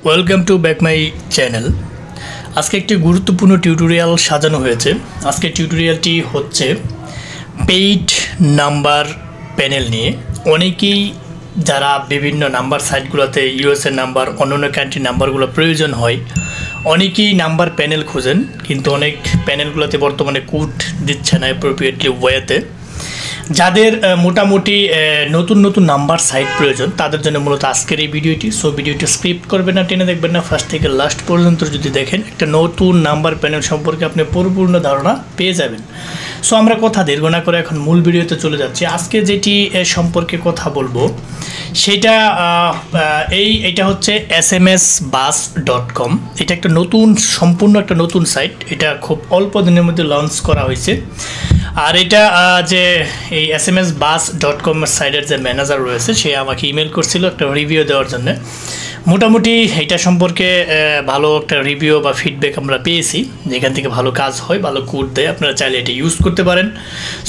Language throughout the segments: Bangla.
Welcome to back my channel. আজকে একটি গুরুত্বপূর্ণ টিউটোরিয়াল সাজানো হয়েছে। আজকে টিউটোরিয়ালটি হচ্ছে পেইড নাম্বার প্যানেল নিয়ে। অনেকেই যারা বিভিন্ন নাম্বার সাইটগুলোতে ইউএসএর নাম্বার, অন্যান্য কান্ট্রির নাম্বারগুলো প্রয়োজন হয়, অনেকেই নাম্বার প্যানেল খুঁজেন, কিন্তু অনেক প্যানেলগুলোতে বর্তমানে কোড দিচ্ছে না অ্যাপ্রোপ্রিয়েটলি ওয়েতে। যাদের মোটামুটি নতুন নতুন নাম্বার সাইট প্রয়োজন তাদের জন্য মূলত আজকের এই ভিডিওটি। সো ভিডিওটি স্ক্রিপ্ট করবেন না, টেনে দেখবেন না, ফার্স্ট থেকে লাস্ট পর্যন্ত যদি দেখেন একটা নতুন নাম্বার প্যানেল সম্পর্কে আপনি পরিপূর্ণ ধারণা পেয়ে যাবেন। সো আমরা কথা দীর্ঘ না করে এখন মূল ভিডিওতে চলে যাচ্ছি। আজকে যেটি সম্পর্কে কথা বলবো সেটা এইটা হচ্ছে sms-bus.com। এটা একটা সম্পূর্ণ একটা নতুন সাইট। এটা খুব অল্প দিনের মধ্যে লঞ্চ করা হয়েছে। আর এটা যে এই sms-bus.com সাইটের যে ম্যানেজার রয়েছে সে আমাকে ইমেল করছিল একটা রিভিউ দেওয়ার জন্য। মোটামুটি এটা সম্পর্কে ভালো একটা রিভিউ বা ফিডব্যাক আমরা পেয়েছি, যেখান থেকে ভালো কাজ হয়, ভালো কোড দেয়, আপনারা চাইলে এটা ইউজ করতে পারেন।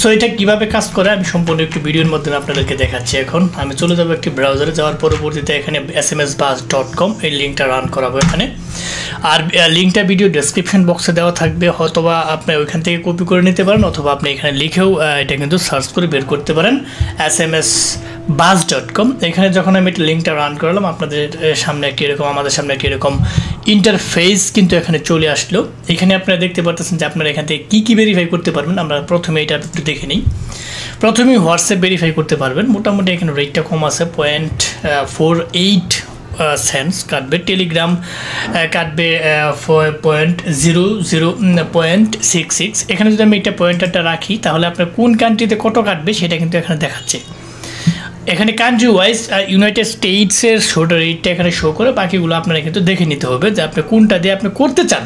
সো এটা কীভাবে কাজ করে আমি সম্পূর্ণ একটু ভিডিওর মাধ্যমে আপনাদেরকে দেখাচ্ছি। এখন আমি চলে যাবো একটি ব্রাউজারে, যাওয়ার পরবর্তীতে এখানে sms-bus.com এই লিঙ্কটা রান করাবো এখানে। আর লিঙ্কটা ভিডিও ডেসক্রিপশন বক্সে দেওয়া থাকবে, অথবা আপনি ওইখান থেকে কপি করে নিতে পারেন, অথবা আপনি এখানে লিখেও এটা কিন্তু সার্চ করে বের করতে পারেন sms-bus.com। এখানে যখন আমি একটা লিঙ্কটা রান করলাম আপনাদের সামনে কীরকম, আমাদের সামনে কীরকম ইন্টারফেস কিন্তু এখানে চলে আসলো। এখানে আপনারা দেখতে পাচ্ছেন যে আপনারা এখান থেকে কী ভেরিফাই করতে পারবেন। আমরা প্রথমে এটা একটু দেখে নিই। প্রথমেই হোয়াটসঅ্যাপ ভেরিফাই করতে পারবেন। মোটামুটি এখানে রেটটা কম আছে, 0.48 সেন্টস কাটবে। টেলিগ্রাম কাটবে 0.66। এখানে যদি আমি একটা পয়েন্টারটা রাখি তাহলে আপনার কোন কান্ট্রিতে কত কাটবে সেটা কিন্তু এখানে দেখাচ্ছে। এখানে কান্ট্রি ওয়াইজ ইউনাইটেড স্টেটসের শোটা রেটটা এখানে শো করে, বাকিগুলো আপনারা কিন্তু দেখে নিতে হবে যে আপনি কোনটা দিয়ে আপনি করতে চান।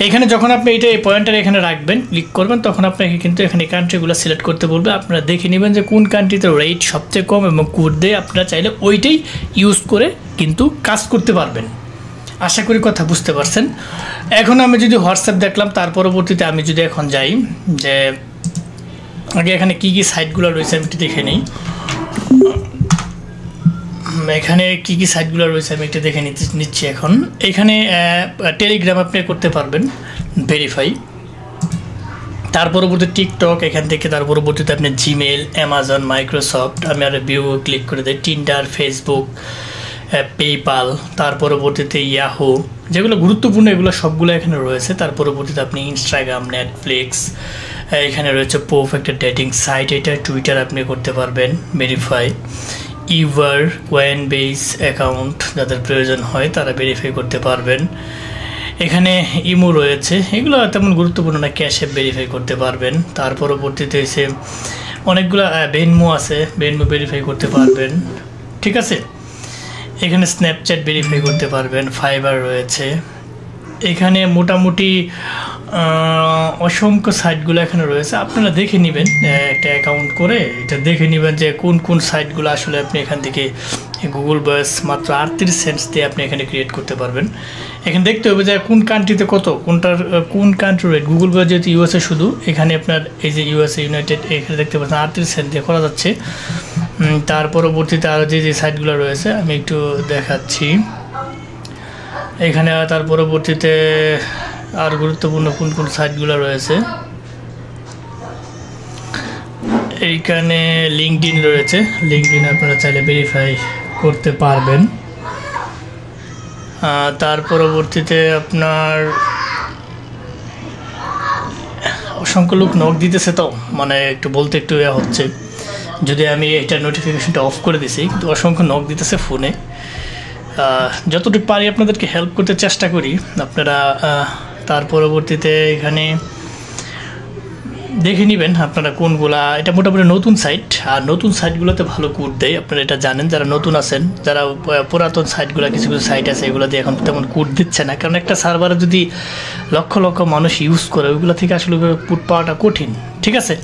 এখানে যখন আপনি এই পয়েন্টার এখানে রাখবেন, ক্লিক করবেন, তখন আপনাকে কিন্তু এখানে কান্ট্রিগুলো সিলেক্ট করতে বলবে। আপনারা দেখে নেবেন যে কোন কান্ট্রিতে রেট সবচেয়ে কম এবং কোড দিয়ে আপনারা চাইলে ওইটাই ইউজ করে কিন্তু কাজ করতে পারবেন। আশা করি কথা বুঝতে পারছেন। এখন আমি যদি হোয়াটসঅ্যাপ দেখলাম, তার পরবর্তীতে আমি যদি এখন যাই যে আগে এখানে কী কী সাইটগুলো রয়েছে আমি একটু দেখে নিই। এখানে কী কী সাইটগুলো রয়েছে আমি একটু দেখে নিচ্ছি এখন। এখানে টেলিগ্রাম আপনি করতে পারবেন ভেরিফাই, তার পরবর্তী টিকটক এখান থেকে, তার পরবর্তীতে আপনি জিমেল, অ্যামাজন, মাইক্রোসফট, আমি আর ভিউ ক্লিক করে দিই, টিন্ডার, ফেসবুক, পেপাল, তার পরবর্তীতে ইয়াহু, যেগুলো গুরুত্বপূর্ণ এগুলো সবগুলো এখানে রয়েছে। তার পরবর্তীতে আপনি ইনস্টাগ্রাম, নেটফ্লিক্স, এখানে রয়েছে পোফ একটা ডেটিং সাইট, এটা টুইটার আপনি করতে পারবেন ভেরিফাই, ইভার, কোয়েনবেস অ্যাকাউন্ট যাদের প্রয়োজন হয় তারা ভেরিফাই করতে পারবেন। এখানে ইমো রয়েছে, এগুলো তেমন গুরুত্বপূর্ণ না, ক্যাশে ভেরিফাই করতে পারবেন। তার পরবর্তীতে এসে অনেকগুলো ভেনমো আছে, ভেনমো ভেরিফাই করতে পারবেন, ঠিক আছে। এখানে স্ন্যাপচ্যাট ভেরিফাই করতে পারবেন, ফাইবার রয়েছে। এখানে মোটামুটি অসংখ্য সাইটগুলো এখানে রয়েছে, আপনারা দেখে নেবেন একটা অ্যাকাউন্ট করে। এটা দেখে নেবেন যে কোন কোন সাইটগুলো আসলে আপনি এখান থেকে গুগল ভয়েস মাত্র 38 সেন্টস দিয়ে আপনি এখানে ক্রিয়েট করতে পারবেন। এখানে দেখতে হবে যে কোন কান্ট্রিতে কত, কোন কান্ট্রি রেট। গুগল ভয়েস যেহেতু ইউএসএ শুধু, এখানে আপনার এই যে ইউএসএ ইউনাইটেড এখানে দেখতে পাচ্ছেন 38 সেন্ট দিয়ে করা যাচ্ছে। তার পরবর্তীতে আরও যে সাইটগুলো রয়েছে আমি একটু দেখাচ্ছি এখানে। তার পরবর্তীতে আর গুরুত্বপূর্ণ কোন কোন সাইটগুলো রয়েছে, এইখানে লিঙ্কডইন রয়েছে, লিঙ্কডইন আপনারা চাইলে ভেরিফাই করতে পারবেন। তার পরবর্তীতে আপনার অসংখ্য লোক নক দিতেছে, তো মানে একটু বলতে একটু হচ্ছে, যদি আমি এটা নোটিফিকেশনটা অফ করে দিছি, কিন্তু অসংখ্য নক দিতেছে ফোনে। যতটুকু পারি আপনাদেরকে হেল্প করতে চেষ্টা করি আপনারা। তার পরবর্তীতে এখানে দেখে নেবেন আপনারা কোনগুলা। এটা মোটামুটি নতুন সাইট, আর নতুন সাইটগুলোতে ভালো কোড দেয়, আপনারা এটা জানেন যারা নতুন আছেন। যারা পুরাতন সাইটগুলো, কিছু কিছু সাইট আছে এগুলো দিয়ে এখন তেমন কোড দিচ্ছে না, কারণ একটা সার্ভারে যদি লক্ষ লক্ষ মানুষ ইউজ করে ওইগুলো থেকে আসলে কোড পাওয়াটা কঠিন, ঠিক আছে।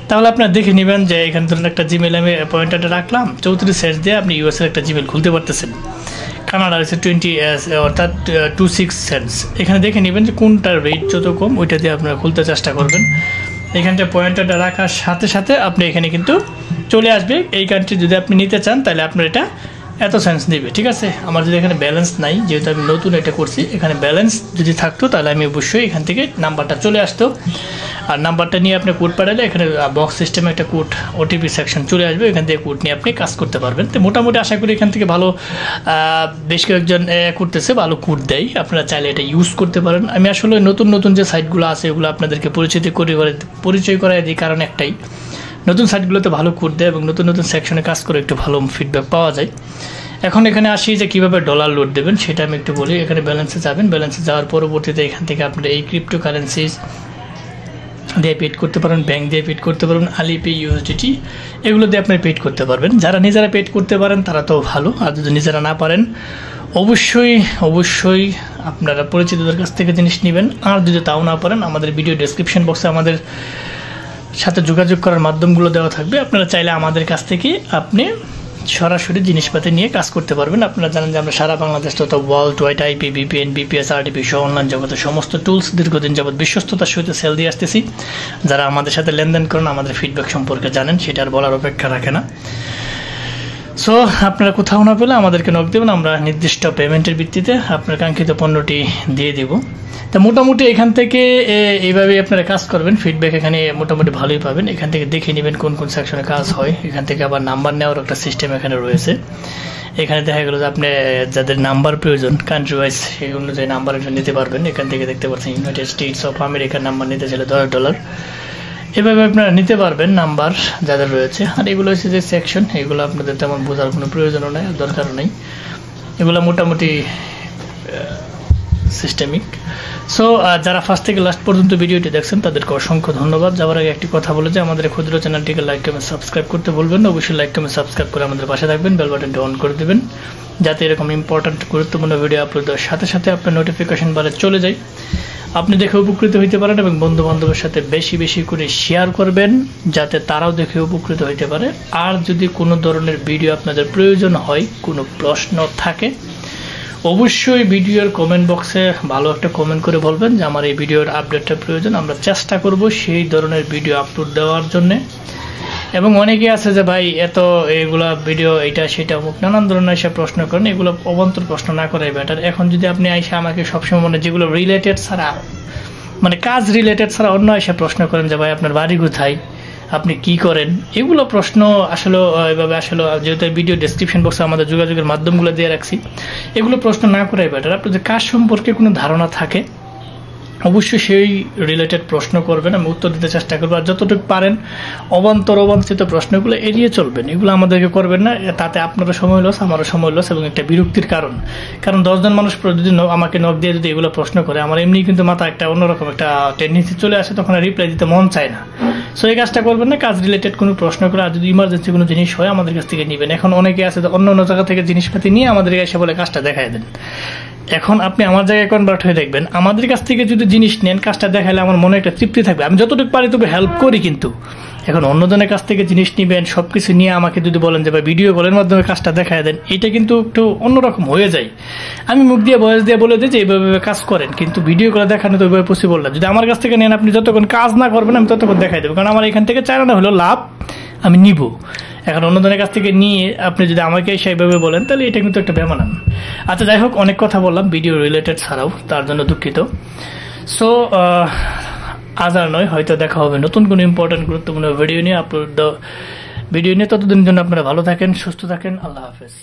তাহলে আপনারা দেখে নেবেন যে এখানে ধরুন একটা জিমেল আমি পয়েন্টারটা রাখলাম, 34 সেন্ট দিয়ে আপনি ইউএসএর একটা জিমেল খুলতে পারতেছেন। কানাডা হচ্ছে 20 অর্থাৎ 26 সেন্টস। এখানে দেখে নেবেন যে কোনটার রেট যত কম ওইটা দিয়ে আপনারা খুলতে চেষ্টা করবেন। এখানটা পয়েন্টারটা রাখার সাথে সাথে আপনি এখানে কিন্তু চলে আসবে এই কান্ট্রি যদি আপনি নিতে চান, তাহলে আপনার এটা এত সেন্স দিবে, ঠিক আছে। আমার যদি এখানে ব্যালেন্স নাই, যেহেতু আমি নতুন এটা করছি, এখানে ব্যালেন্স যদি থাকতো তাহলে আমি অবশ্যই এখান থেকে নাম্বারটা চলে আসতো, আর নাম্বারটা নিয়ে আপনি কোড পাঠালে এখানে বক্স সিস্টেমে একটা কোড ওটিপি সেকশন চলে আসবে, এখান থেকে কোড নিয়ে আপনি কাজ করতে পারবেন। তো মোটামুটি আশা করি এখান থেকে ভালো বেশ কয়েকজন করতেছে, ভালো কোড দেয়, আপনারা চাইলে এটা ইউজ করতে পারেন। আমি আসলে নতুন নতুন যে সাইটগুলো আছে এগুলো আপনাদেরকে পরিচয় করাই দিই, কারণ একটাই, নতুন সাইটগুলোতে ভালো কোড দেয় এবং নতুন নতুন সেকশনে কাজ করে একটু ভালো ফিডব্যাক পাওয়া যায়। এখন এখানে আসি যে কীভাবে ডলার লোড দেবেন সেটা আমি একটু বলি। এখানে ব্যালেন্সে যাবেন, ব্যালেন্সে যাওয়ার পরবর্তীতে এখান থেকে আপনারা এই ক্রিপ্টো কারেন্সিজ দিয়ে পেড করতে পারেন, ব্যাঙ্ক দিয়ে পেড করতে পারবেন, আলিপে, ইউএসডিটি, এগুলো দিয়ে আপনি পেড করতে পারবেন। যারা নিজেরা পেড করতে পারেন তারা তো ভালো, আর যদি নিজেরা না পারেন অবশ্যই আপনারা পরিচিতদের কাছ থেকে জিনিস নেবেন। আর যদি তাও না পারেন, আমাদের ভিডিও ডেসক্রিপশন বক্সে আমাদের সাথে যোগাযোগ করার মাধ্যমগুলো দেওয়া থাকবে, আপনারা চাইলে আমাদের কাছ থেকে আপনি সরাসরি জিনিসপাতি নিয়ে কাজ করতে পারবেন। আপনারা জানেন যে আমরা সারা বাংলাদেশ তথা world wide IP, VPN, BPS, RTP সহ অনলাইন জগতের সমস্ত টুলস দীর্ঘদিন যাবৎ বিশ্বস্ততার সহিত সেল দিয়ে আসতেছি। যারা আমাদের সাথে লেনদেন করেন, আমাদের ফিডব্যাক সম্পর্কে জানেন, সেটা আর বলার অপেক্ষা রাখে না। সো আপনারা কোথাও না পেলে আমাদেরকে নক দেবেন, আমরা নির্দিষ্ট পেমেন্টের ভিত্তিতে আপনার কাঙ্ক্ষিত পণ্যটি দিয়ে দেব। তো মোটামুটি এখান থেকে এইভাবে আপনারা কাজ করবেন, ফিডব্যাক এখানে মোটামুটি ভালোই পাবেন। এখান থেকে দেখে নেবেন কোন কোন সেকশনে কাজ হয়। এখান থেকে আবার নাম্বার নেওয়ার একটা সিস্টেম এখানে রয়েছে। এখানে দেখা গেল যে আপনি যাদের নাম্বার প্রয়োজন কান্ট্রি ওয়াইজ, সেই অনুযায়ী নাম্বার নিতে পারবেন। এখান থেকে দেখতে পাচ্ছেন ইউনাইটেড স্টেটস অফ আমেরিকার নাম্বার নিতে চাইলে $10, এভাবে আপনারা নিতে পারবেন নাম্বার যাদের রয়েছে। আর এগুলো হচ্ছে যে সেকশন, এগুলো আপনাদের তেমন বোঝার কোনো প্রয়োজনও নেই, দরকারও নেই, এগুলো মোটামুটি সিস্টেমিক। সো যারা ফার্স্ট থেকে লাস্ট পর্যন্ত ভিডিওটি দেখছেন তাদেরকে অসংখ্য ধন্যবাদ। যাওয়ার আগে একটি কথা বলে যে আমাদের ক্ষুদ্র চ্যানেলটিকে লাইক কমেন্ট সাবস্ক্রাইব করতে বলবেন না, অবশ্যই লাইক কমেন্ট সাবস্ক্রাইব করে আমাদের পাশে থাকবেন, বেল বাটনটি অন করে দেবেন, যাতে এরকম ইম্পর্ট্যান্ট গুরুত্বপূর্ণ ভিডিও আপলোড দেওয়ার সাথে সাথে আপনার নোটিফিকেশন বারে চলে যায়, আপনি দেখে উপকৃত হইতে পারেন। এবং বন্ধু বান্ধবের সাথে বেশি বেশি করে শেয়ার করবেন, যাতে তারাও দেখে উপকৃত হইতে পারে। আর যদি কোনো ধরনের ভিডিও আপনাদের প্রয়োজন হয়, কোনো প্রশ্ন থাকে, অবশ্যই ভিডিওর কমেন্ট বক্সে ভালো একটা কমেন্ট করে বলবেন যে আমার এই ভিডিওর আপডেটটা প্রয়োজন। আমরা চেষ্টা করব সেই ধরনের ভিডিও আপলোড দেওয়ার জন্যে। এবং অনেকে আছে যে ভাই এত এগুলা ভিডিও এটা সেটা অমুক নানান ধরনের এসে প্রশ্ন করেন, এগুলো অবান্তর প্রশ্ন না করাই বেটার। এখন যদি আপনি এসে আমাকে সবসময় মানে যেগুলো রিলেটেড ছাড়া, মানে কাজ রিলেটেড ছাড়া অন্য এসে প্রশ্ন করেন যে ভাই আপনার বাড়ি কোথায়, আপনি কি করেন, এগুলো প্রশ্ন আসলে এভাবে আসলে যেহেতু ভিডিও ডেসক্রিপশন বক্সে আমাদের যোগাযোগের মাধ্যমগুলো দিয়ে রাখছি, এগুলো প্রশ্ন না করাই বেটার। আপনাদের কাজ সম্পর্কে কোনো ধারণা থাকে অবশ্যই সেই রিলেটেড প্রশ্ন করবেন, আমি উত্তর দিতে চেষ্টা করবো। আর যতটুকু পারেন অবাঞ্ছিত প্রশ্নগুলো এড়িয়ে চলবেন, এগুলো আমাদেরকে করবেন না, তাতে আপনারও সময় লস, আমারও সময় লস এবং একটা বিরক্তির কারণ। কারণ 10 জন মানুষ যদি আমাকে নক দিয়ে যদি এগুলো প্রশ্ন করে, আমার এমনি কিন্তু মাথা একটা অন্যরকম একটা টেন্ডেন্সি চলে আসে, তখন আর রিপ্লাই দিতে মন চায় না। সো এই কাজটা করবেন না, কাজ রিলেটেড কোনো প্রশ্ন করে। আর যদি ইমার্জেন্সি কোনো জিনিস হয় আমাদের কাছ থেকে নেবেন। এখন অনেকে আছে অন্য অন্য জায়গা থেকে জিনিসপাতি নিয়ে আমাদের এসে বলে কাজটা দেখায় দেন। এখন আপনি আমার জায়গায় কনভার্ট হয়ে দেখবেন, আমাদের কাছ থেকে যদি জিনিস নেন, কাজটা দেখালে আমার মনে একটা তৃপ্তি থাকবে, আমি যতটুকু পারি তবে হেল্প করি। কিন্তু এখন অন্যজনের কাছ থেকে জিনিস নেবেন, সব কিছু নিয়ে আমাকে যদি বলেন যে ভাই ভিডিও কলের মাধ্যমে কাজটা দেখায় দেন, এটা কিন্তু একটু অন্যরকম হয়ে যায়। আমি মুখ দিয়ে ভয়েস দিয়ে বলে দিই যে এইভাবে কাজ করেন, কিন্তু ভিডিও করে দেখানো তো ওইভাবে পসিবল না। যদি আমার কাছ থেকে নেন, আপনি যতক্ষণ কাজ না করবেন আমি ততক্ষণ দেখাই দেবো, কারণ আমার এখান থেকে চালানো হলো লাভ, আমি নিব। এখন অন্যজনের কাছ থেকে নিয়ে আপনি যদি আমাকে সেইভাবে বলেন, তাহলে এটা কিন্তু একটা বেমানান। আচ্ছা যাই হোক, অনেক কথা বললাম ভিডিও রিলেটেড ছাড়াও, তার জন্য দুঃখিত। সো আজ আর নয়, হয়তো দেখা হবে নতুন কোনো ইম্পর্টেন্ট গুরুত্বপূর্ণ ভিডিও নিয়ে ততদিনের জন্য আপনারা ভালো থাকেন, সুস্থ থাকেন, আল্লাহ হাফেজ।